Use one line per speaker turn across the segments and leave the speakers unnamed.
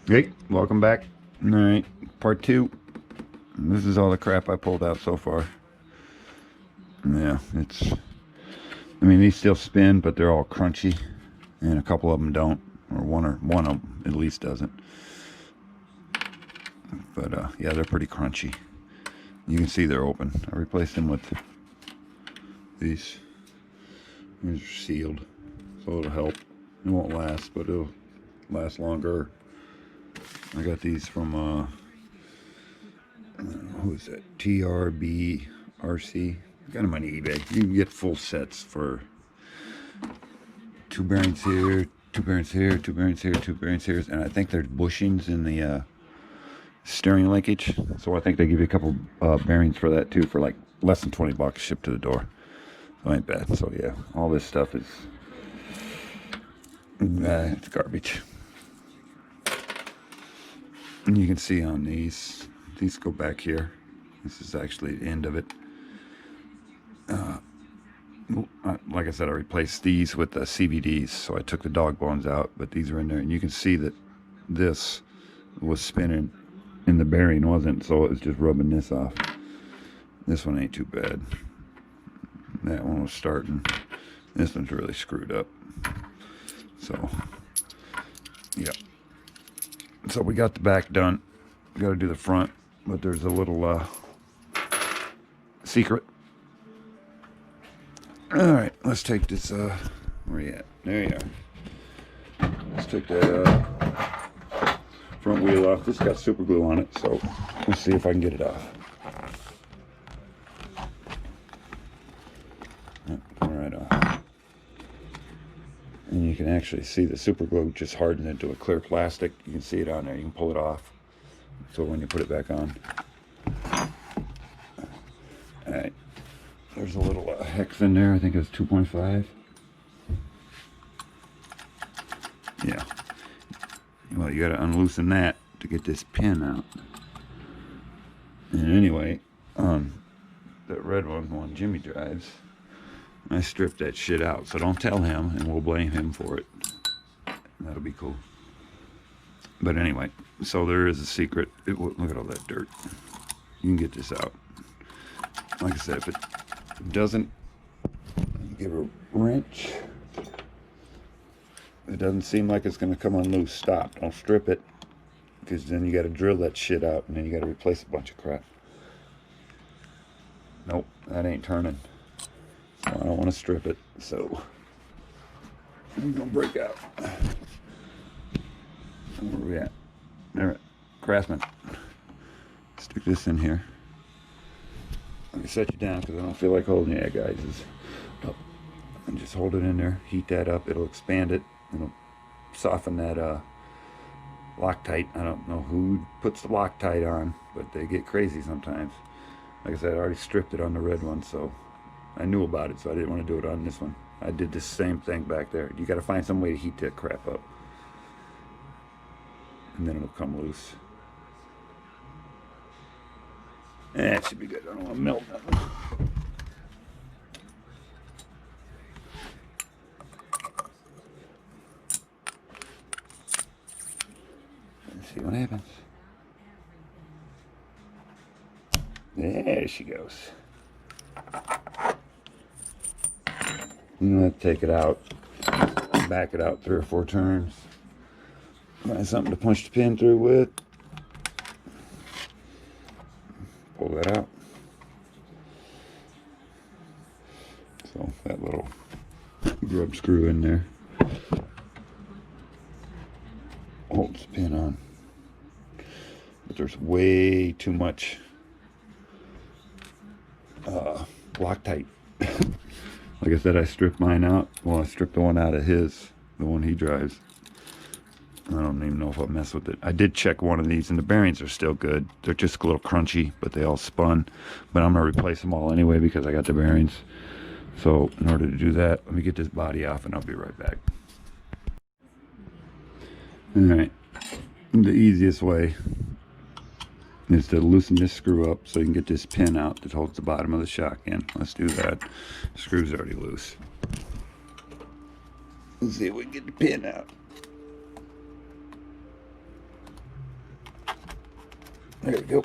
Hey, welcome back. All right, part two. This is all the crap I pulled out so far. Yeah, I mean, these still spin, but they're all crunchy, and a couple of them don't, or one of them at least doesn't. But yeah, they're pretty crunchy. You can see they're open. I replaced them with these. These are sealed, so it'll help. It won't last, but it'll last longer. I got these from who is that? TRBRC. Got them on eBay. You can get full sets for two bearings here, two bearings here, two bearings here, two bearings here, and I think there's bushings in the steering linkage. So I think they give you a couple bearings for that too, for like less than $20 shipped to the door. So ain't bad. So yeah, all this stuff is it's garbage. And you can see on these go back here. This is actually the end of it. Like I said, I replaced these with the CVDs, so I took the dog bones out, but these are in there, and you can see that this was spinning and the bearing wasn't, so it was just rubbing this off. This one ain't too bad. That one was starting. This one's really screwed up. So, yeah. So we got the back done. We got to do the front, but there's a little secret. All right, let's take this. Where you at? There you are. Let's take the front wheel off. This got super glue on it, so let's see if I can get it off. Come right off. And you can actually see the super glue just hardened into a clear plastic. You can see it on there. You can pull it off. So when you put it back on. All right. There's a little hex in there. I think it's 2.5. Yeah. Well, you got to unloosen that to get this pin out. And anyway, that red one Jimmy drives, I stripped that shit out. So don't tell him, and we'll blame him for it. That'll be cool. But anyway, so there is a secret. Look at all that dirt. You can get this out. Like I said, if it doesn't, give a wrench. It doesn't seem like it's going to come unloose. Stop. Don't strip it, because then you got to drill that shit out, and then you got to replace a bunch of crap. Nope, that ain't turning. So I don't want to strip it. So it's going to break out. Where are we at? There, Craftsman. Stick this in here. Let me set you down because I don't feel like holding you guys. And just hold it in there. Heat that up. It'll expand it. It'll soften that Loctite. I don't know who puts the Loctite on, but they get crazy sometimes. Like I said, I already stripped it on the red one, so I knew about it, so I didn't want to do it on this one. I did the same thing back there. You got to find some way to heat that crap up, and then it'll come loose. That should be good. I don't want to melt nothing. Let's see what happens. There she goes. You have to take it out, back it out 3 or 4 turns. Find something to punch the pin through with. Pull that out. So that little grub screw in there holds the pin on. But there's way too much Loctite. Like I said, I stripped mine out. Well, I stripped the one out of his, the one he drives. I don't even know if I'll mess with it. I did check one of these, and the bearings are still good. They're just a little crunchy, but they all spun. But I'm going to replace them all anyway because I got the bearings. So in order to do that, let me get this body off, and I'll be right back. All right. The easiest way is to loosen this screw up so you can get this pin out that holds the bottom of the shock in. Let's do that. The screw's already loose. Let's see if we can get the pin out. There we go.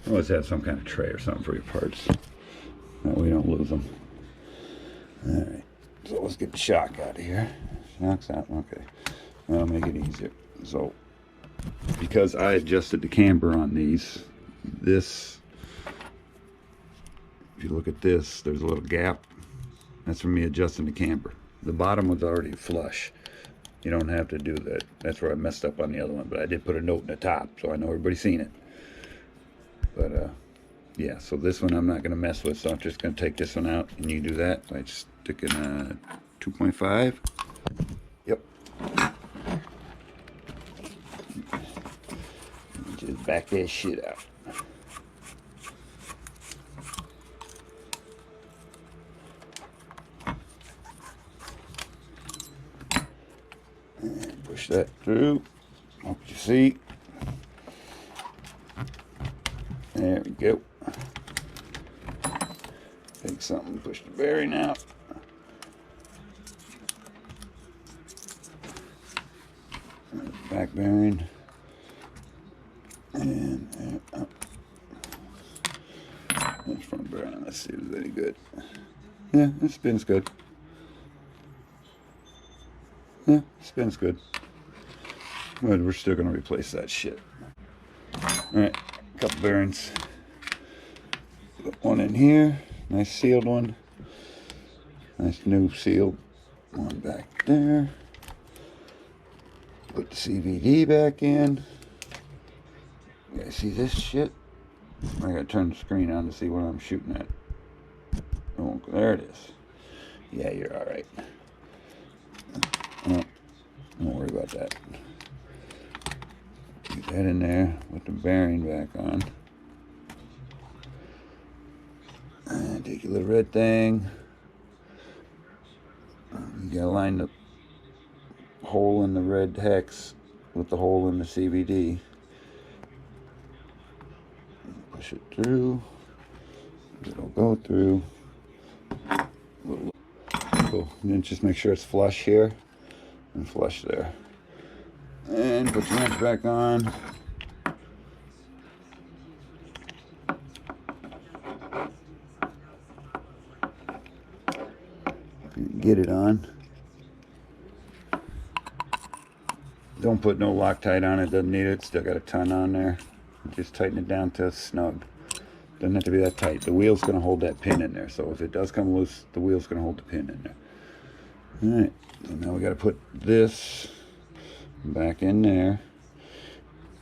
Always have some kind of tray or something for your parts. That way you don't lose them. Alright, so let's get the shock out of here. Shock's out, okay. That'll make it easier. So, because I adjusted the camber on these, this, if you look at this, there's a little gap. That's from me adjusting the camber. The bottom was already flush. You don't have to do that. That's where I messed up on the other one, but I did put a note in the top, so I know everybody's seen it. But, yeah, so this one I'm not going to mess with, so I'm just going to take this one out, and you do that by just sticking a 2.5. Yep. Just back that shit out. And push that through. Hope you see. There we go. Take something, push the bearing out. Back bearing. And up. That's front bearing. Let's see if it's any good. Yeah, it spins good. Yeah, it spins good. But we're still going to replace that shit. Alright. Couple bearings. Put one in here, nice sealed one. Nice new sealed one back there. Put the CVD back in. You guys see this shit? I gotta turn the screen on to see what I'm shooting at. Oh, there it is. Yeah, you're alright. Oh, don't worry about that. Get that in there, put the bearing back on. And take your little red thing. You gotta line the hole in the red hex with the hole in the CVD. Push it through. It'll go through. Cool. And then just make sure it's flush here and flush there. And put your wrench back on. Get it on. Don't put no Loctite on it, doesn't need it. Still got a ton on there. Just tighten it down till it's snug. Doesn't have to be that tight. The wheel's going to hold that pin in there. So if it does come loose, the wheel's going to hold the pin in there. Alright, so now we got to put this back in there.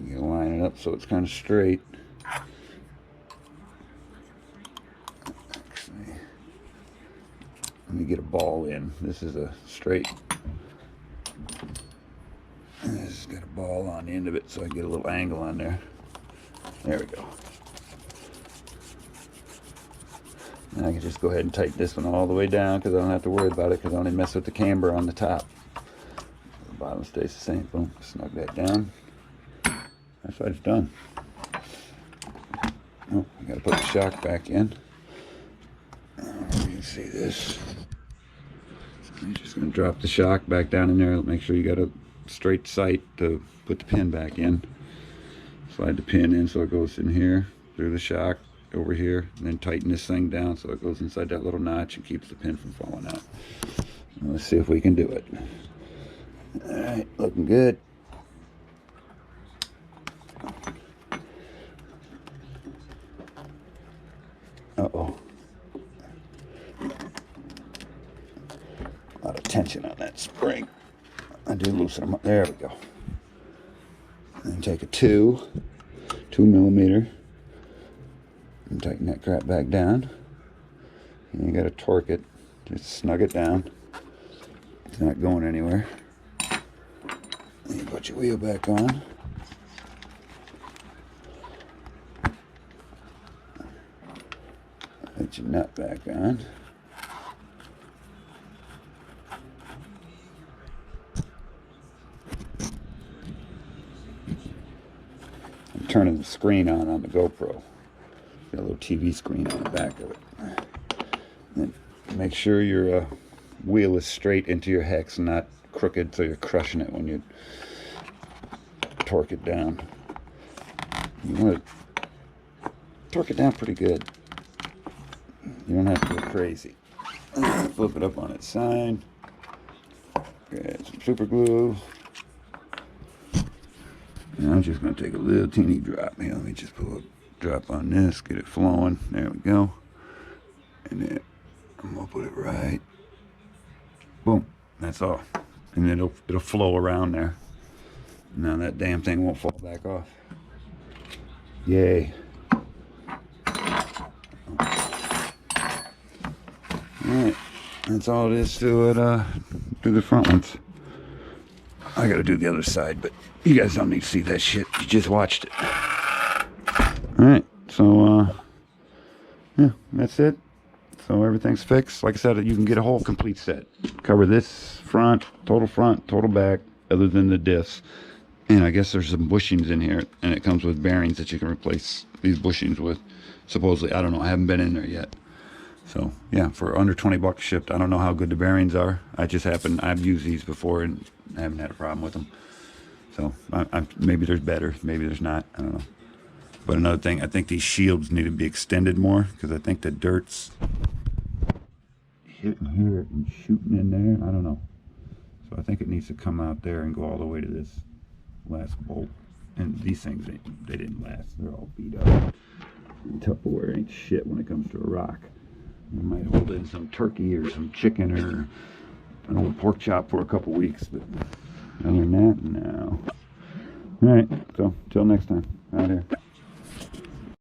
You line it up so it's kind of straight. Actually, let me get a ball in. This is a straight. This has got a ball on the end of it so I can get a little angle on there. There we go. Now I can just go ahead and tighten this one all the way down because I don't have to worry about it because I only mess with the camber on the top. The bottom stays the same. Boom, snug that down. That's why it's done. Oh, I gotta put the shock back in. You can see this. You're just gonna drop the shock back down in there. Make sure you got a straight sight to put the pin back in. Slide the pin in so it goes in here through the shock over here, and then tighten this thing down so it goes inside that little notch and keeps the pin from falling out. And let's see if we can do it. Alright, looking good. Uh-oh. A lot of tension on that spring. I do loosen them up. There we go. And take a 2 millimeter, and tighten that crap back down. And you got to torque it. Just snug it down. It's not going anywhere. And you put your wheel back on. Put your nut back on. I'm turning the screen on the GoPro. Got a little TV screen on the back of it. And make sure your wheel is straight into your hex, not crooked, so you're crushing it when you torque it down. You want to torque it down pretty good. You don't have to go crazy. Flip it up on its side. Grab some super glue. And I'm just going to take a little teeny drop here. Let me just put a drop on this, get it flowing. There we go. And then I'm going to put it right. Boom. That's all. And then it'll flow around there. Now that damn thing won't fall back off. Yay. Alright. That's all it is to it, do the front ones. I gotta do the other side, but you guys don't need to see that shit. You just watched it. Alright, so, yeah, that's it. So everything's fixed. Like I said, you can get a whole complete set. Cover this front, total back, other than the diffs. And I guess there's some bushings in here, and it comes with bearings that you can replace these bushings with. Supposedly, I don't know, I haven't been in there yet. So, yeah, for under 20 bucks shipped. I don't know how good the bearings are. I've used these before, and I haven't had a problem with them. So, maybe there's better, maybe there's not, I don't know. But another thing, I think these shields need to be extended more, because I think the dirt's hitting here and shooting in there. I don't know. So I think it needs to come out there and go all the way to this last bolt. And these things, they didn't last. They're all beat up. Tupperware ain't shit when it comes to a rock. You might hold in some turkey or some chicken or an old pork chop for a couple weeks, but other than that, no. All right, so till next time, out here.